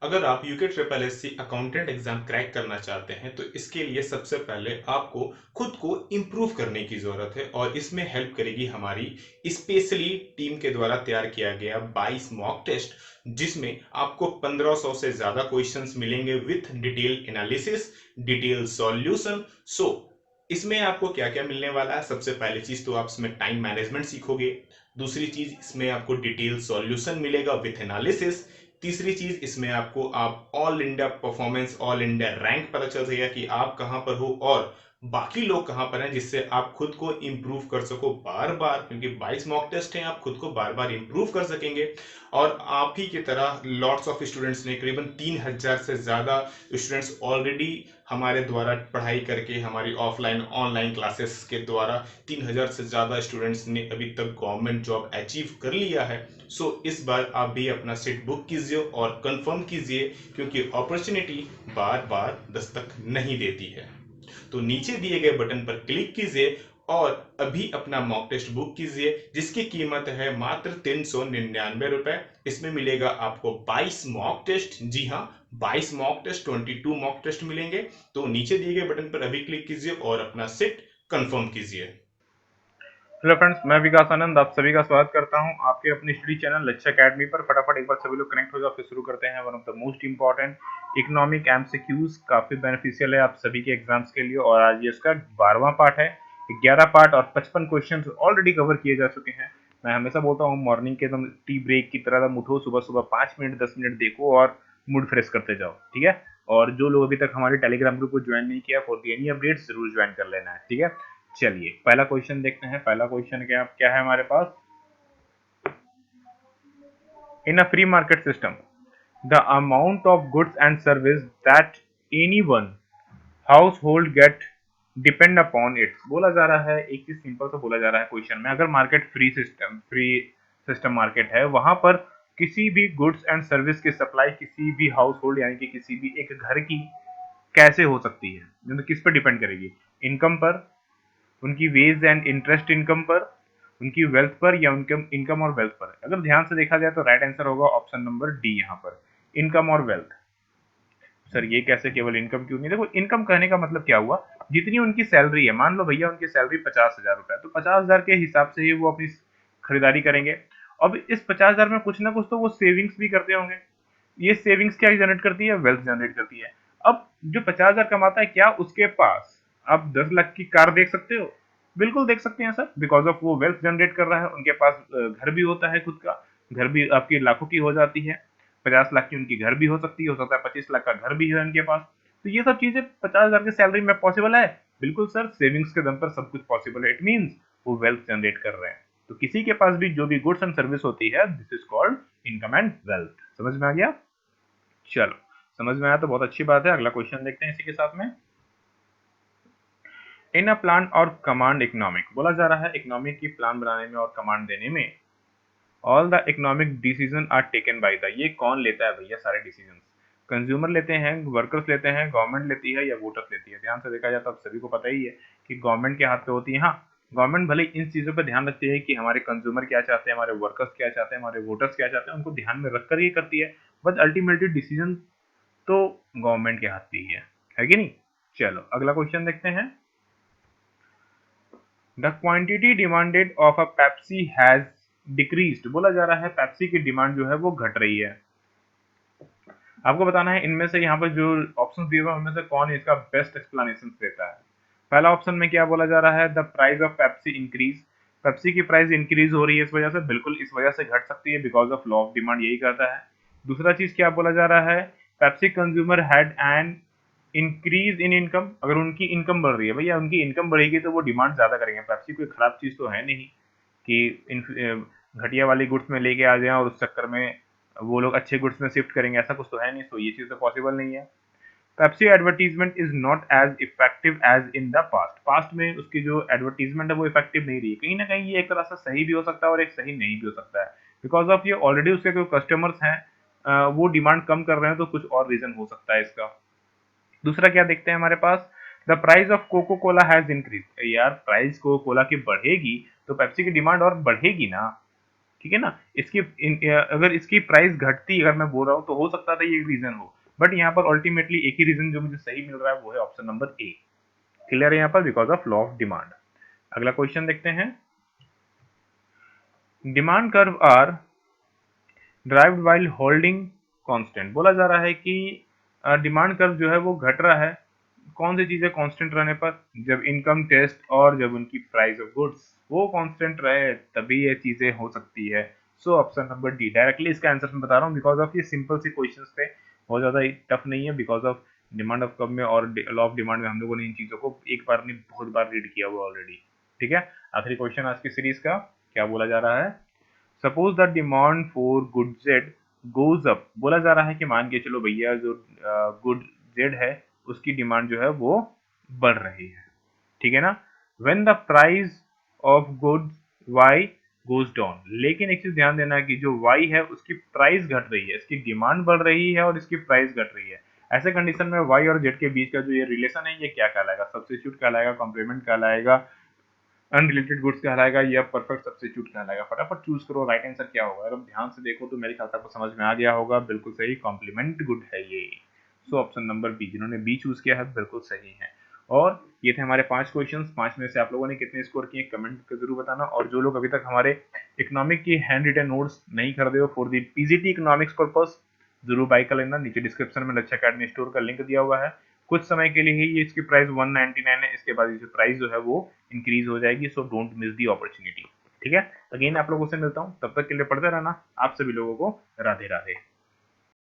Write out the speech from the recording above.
अगर आप UK triple S C accountant exam crack करना चाहते हैं तो इसके लिए सबसे पहले आपको खुद को इम्प्रूव करने की ज़रूरत है और इसमें हेल्प करेगी हमारी स्पेशली टीम के द्वारा तैयार किया गया 22 मॉक टेस्ट, जिसमें आपको 1500 से ज़्यादा क्वेश्चंस मिलेंगे with detail analysis, detail solution. So इसमें आपको क्या क्या मिलने वाला है? सबसे पहली चीज तो आप इसमें टाइम मैनेजमेंट सीखोगे। दूसरी चीज, इसमें आपको डिटेल सॉल्यूशन मिलेगा विथ एनालिसिस। तीसरी चीज, इसमें आपको आप all India performance, all India rank पता चल जाएगा कि आप कहां पर हो और बाकी लोग कहां पर हैं, जिससे आप खुद को इंप्रूव कर सको बार बार, क्योंकि 22 मॉक टेस्ट हैं, आप खुद को बार बार इंप्रूव कर सकेंगे। और आप ही की तरह लॉट्स ऑफ स्टूडेंट्स ने, करीबन 3000 से ज्यादा स्टूडेंट्स ऑलरेडी हमारे द्वारा पढ़ाई करके, हमारी ऑफलाइन ऑनलाइन क्लासेस के द्वारा 3000 से ज़्यादा स्टूडेंट्स ने अभी तक गवर्नमेंट जॉब अचीव कर लिया है। सो इस बार आप भी अपना सीट बुक कीजिए और कंफर्म कीजिए, क्योंकि अपॉर्चुनिटी बार बार दस्तक नहीं देती है। तो नीचे दिए गए बटन पर क्लिक कीजिए और अभी अपना मॉक टेस्ट बुक कीजिए, जिसकी कीमत है मात्र 399 रुपए। इसमें मिलेगा आपको 22 मॉक टेस्ट। जी हाँ, 22 मॉक टेस्ट, 22 मॉक टेस्ट मिलेंगे। तो नीचे दिए गए बटन पर अभी क्लिक कीजिए और अपना सीट कंफर्म कीजिए। हेलो फ्रेंड्स, मैं विकास आनंद आप सभी का स्वागत करता हूं आपके अपने स्टडी चैनल लक्ष्य अकेडमी पर। फटाफट एक बार सभी लोग कनेक्ट हो जाओ, फिर शुरू करते हैं। One of the most important economic MCQs, काफी बेनिफिशियल है आप सभी के एग्जाम्स के लिए। और आज ये इसका 12वां पार्ट है। 11 पार्ट और 55 क्वेश्चन ऑलरेडी कवर किए जा चुके हैं। मैं हमेशा बोलता हूँ मॉर्निंग के एकदम टी ब्रेक की तरह एकदम उठो, सुबह सुबह 5 मिनट 10 मिनट देखो और मूड फ्रेश करते जाओ, ठीक है। और जो लोग अभी तक हमारे टेलीग्राम ग्रुप को ज्वाइन नहीं किया, फॉर दी एनी अपडेट जरूर ज्वाइन कर लेना है, ठीक है। चलिए पहला क्वेश्चन देखते हैं। पहला क्वेश्चन क्या क्या है हमारे पास। In a free market system the amount of goods and service that any one household get depend upon its. बोला जा रहा है, एक चीज सिंपल सा बोला जा रहा है क्वेश्चन में। अगर मार्केट फ्री सिस्टम मार्केट है, वहां पर किसी भी गुड्स एंड सर्विस की सप्लाई किसी भी हाउस होल्ड यानी कि किसी भी एक घर की कैसे हो सकती है, मतलब किस पर डिपेंड करेगी? इनकम पर, उनकी वेज एंड इंटरेस्ट इनकम पर, उनकी वेल्थ पर, या उनके इनकम और वेल्थ पर। अगर ध्यान से देखा जाए तो राइट आंसर होगा ऑप्शन नंबर डी यहाँ पर, इनकम और वेल्थ। सर ये कैसे, केवल इनकम क्यों नहीं? देखो, इनकम कहने का मतलब क्या हुआ, जितनी उनकी सैलरी है। मान लो भैया उनकी सैलरी 50,000 रुपए, तो 50,000 के हिसाब से ही वो अपनी खरीदारी करेंगे। अब इस 50,000 में कुछ ना कुछ तो वो सेविंग्स भी करते होंगे। ये सेविंग्स क्या जनरेट करती है? वेल्थ जनरेट करती है। अब जो 50,000 कमाता है, क्या उसके पास आप 10 लाख की कार देख सकते हो? बिल्कुल देख सकते हैं सर, बिकॉज ऑफ वो वेल्थ जनरेट कर रहा है। उनके पास घर भी होता है खुद का, घर भी आपकी लाखों की हो जाती है। 50 लाख की उनकी घर भी हो सकती है, हो सकता है 25 लाख का घर भी है उनके पास। तो ये सब चीजें 50,000 की सैलरी में पॉसिबल है। बिल्कुल सर, सेविंग्स के दम पर सब कुछ पॉसिबल है। इट मीन्स वो वेल्थ जनरेट कर रहे हैं। तो किसी के पास भी जो भी गुड्स एंड सर्विस होती है, this is called income and wealth. समझ में आ गया? चलो, समझ में आया तो बहुत अच्छी बात है। अगला क्वेश्चन देखते हैं इसी के साथ में। इन अ प्लान और कमांड इकोनॉमिक, बोला जा रहा है इकोनॉमिक की प्लान बनाने में और कमांड देने में all the economic decision are taken by the. ये कौन लेता है भैया सारे डिसीजन? कंज्यूमर लेते हैं, वर्कर्स लेते हैं, गवर्नमेंट लेती है, या वोटर्स लेती है? ध्यान से देखा जाए तो आप सभी को पता ही है कि गवर्नमेंट के हाथ पे होती है। हाँ, गवर्नमेंट भले इन चीजों पर ध्यान रखती है कि हमारे कंज्यूमर क्या चाहते हैं, हमारे वर्कर्स क्या चाहते हैं, हमारे वोटर्स क्या चाहते हैं, उनको ध्यान में रखकर ये करती है। बट अल्टीमेटली डिसीजन तो गवर्नमेंट के हाथ पे ही है कि नहीं? चलो अगला क्वेश्चन देखते हैं। The quantity demanded of a Pepsi has decreased. बोला जा रहा है पेप्सी की डिमांड जो है वो घट रही है। आपको बताना है इनमें से, यहाँ पर जो ऑप्शन दिए हुए हैं उनमें से कौन इसका बेस्ट एक्सप्लेनेशन देता है। पहला ऑप्शन में क्या बोला जा रहा है? The price of Pepsi increase. Pepsi की प्राइस इंक्रीज हो रही है इस वजह से। बिल्कुल इस वजह से घट सकती है, because of law of demand, यही कहता है। दूसरा चीज क्या बोला जा रहा है? Pepsi consumer had an increase in income. अगर उनकी इनकम बढ़ रही है, भैया उनकी इनकम बढ़ेगी तो वो डिमांड ज्यादा करेंगे। पेप्सी कोई खराब चीज तो है नहीं कि घटिया वाली गुड्स में लेके आ जाए और उस चक्कर में वो लोग अच्छे गुड्स में शिफ्ट करेंगे, ऐसा कुछ तो है नहीं। तो ये चीज तो पॉसिबल नहीं है। Pepsi advertisement is not as effective as in the past. Past में उसकी जो एडवर्टीजमेंट है वो इफेक्टिव नहीं रही। कहीं ना कहीं ये एक तरह से सही भी हो सकता है और एक सही नहीं भी हो सकता है, बिकॉज ऑफ ये ऑलरेडी उसके जो कस्टमर्स हैं वो डिमांड कम कर रहे हैं, तो कुछ और रीजन हो सकता है इसका। दूसरा क्या देखते हैं हमारे पास? The price of Coca Cola has increase. यार प्राइस कोको कोला की बढ़ेगी तो पेप्सी की डिमांड और बढ़ेगी ना, ठीक है ना। अगर इसकी प्राइस घटती, अगर मैं बोल रहा हूँ, तो हो सकता था ये रीजन हो, बट यहाँ पर अल्टीमेटली एक ही रीजन जो मुझे सही मिल रहा है वो है ऑप्शन नंबर ए। क्लियर है यहाँ पर, because of law of demand. अगला क्वेश्चन देखते हैं। Demand curve are derived while holding constant. बोला जा रहा है कि डिमांड कर्व जो है वो घट रहा है, कौन सी चीजें कांस्टेंट रहने पर, जब इनकम टेस्ट और जब उनकी प्राइस ऑफ गुड्स वो कांस्टेंट रहे तभी ये चीजें हो सकती है। So option number D. Directly इसका आंसर मैं बता रहा हूँ बिकॉज ऑफ ये सिंपल सी क्वेश्चंस थे, बहुत ज्यादा टफ नहीं है, because of demand of curve में और लॉ ऑफ डिमांड में हम लोगों ने इन चीजों को एक बार नहीं बहुत बार रीड किया हुआ ऑलरेडी। ठीक है, आखिरी क्वेश्चन आज की सीरीज का क्या बोला जा रहा है। Suppose the demand for good Z goes up. बोला जा रहा है कि मान के चलो भैया जो गुड जेड है उसकी डिमांड जो है वो बढ़ रही है, ठीक है ना। When the price of good Y goes down. लेकिन एक चीज ध्यान देना कि जो वाई है उसकी प्राइस घट रही है, इसकी डिमांड बढ़ रही है और इसकी प्राइस घट रही है। ऐसे कंडीशन में वाई और जेड के बीच का जो ये रिलेशन है ये क्या कहलाएगा, सब्स्टिट्यूट कहलाएगा, कॉम्प्लीमेंट कहलाएगा, अनरिलेटेड गुड्स कहलाएगा या परफेक्ट सब्स्टिट्यूट कहलाएगा। फटाफट चूज करो, राइट आंसर क्या होगा। अगर ध्यान से देखो तो मेरे ख्याल से आपको समझ में आ गया होगा, बिल्कुल सही, कॉम्प्लीमेंट गुड है ये। सो ऑप्शन नंबर बी, जिन्होंने बी चूज किया है बिल्कुल सही है। और ये थे हमारे 5 क्वेश्चंस। 5 में से आप लोगों ने कितने स्कोर किए कमेंट कर जरूर बताना। और जो लोग अभी तक हमारे इकोनॉमिक की हैंड रिटन नोट्स नहीं खरीदे हो for the PGT economics purpose, जरूर बाय कर लेना। नीचे डिस्क्रिप्शन में लच्छा अकेडमी स्टोर का लिंक दिया हुआ है। कुछ समय के लिए ही ये इसकी प्राइस 199 है, इसके बाद इसकी प्राइस जो है वो इंक्रीज हो जाएगी। So don't miss the opportunity. ठीक है, अगेन आप लोगों से मिलता हूँ, तब तक के लिए पढ़ते रहना। आप सभी लोगों को राधे राधे।